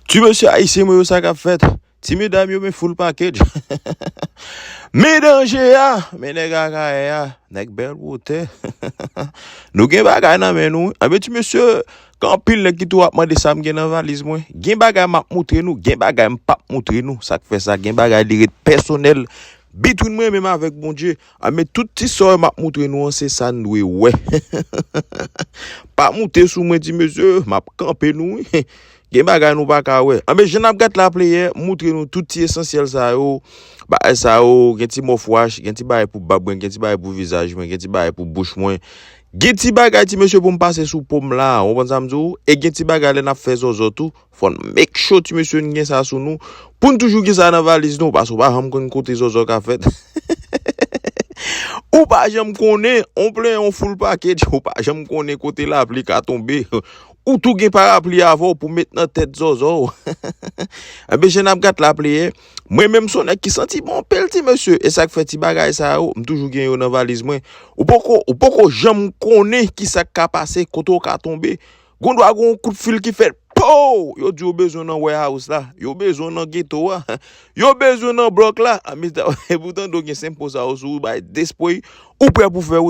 Tu monsieur haïtien moi ça qu'a fait. Ti mesdames yo me full package. Médange ya, mais nèg ya, nèg bel wote. Nous gen bagay nan men nou. Ah ben tu monsieur quand pile nèg qui tou a demandé ça m'gen dans valise moi. Gen bagay m'a montre nous, gen bagay m'pa montre nous. Ça fait ça gen bagay direct personnel. Between moi même avec bon Dieu. Ah mais tout petit soeur m'a montre nous c'est ça nous ouais. Pas monter sous moi dit monsieur, m'a camper nous. Gen bagay nou pa ka ouais. Ah mais je n'ap gat la player montre nous tout ti essentiel ça yo. Ba ça yo gen ti mouthwash, gen ti bagay pour babouin, gen ti bagay pour visage, gen ti bagay pour bouche moi. Gen ti bagay ti monsieur pour me passer sous pomme là, on pense samedi et gen ti bagay n'a fait zozo tout. Faut make sure ti monsieur gen ça sous nous pour toujours gen ça dans valise nous parce que pas ham kon côté zozo ka fait. Ou pas j'aime connaît, on plein on full package, ou pas j'aime connaît côté l'appli ka tomber. Ou tout gen parapluie avant pour mettre dans tête zozo. Eh ben je n'ap gat la plier. Moi même son qui senti bon pelti monsieur et ça fait ti bagay ça m toujours gen yo dans valise moi. Ou poko j'aime connaît qui ça ka passer koto ka tomber. Gon doit gon coup de fil qui fait po yo di yo besoin dans warehouse là, yo besoin dans ghetto là. Yo besoin dans bloc là. Et pourtant do gen simple ça ou ba d'espoir ou prêt pour faire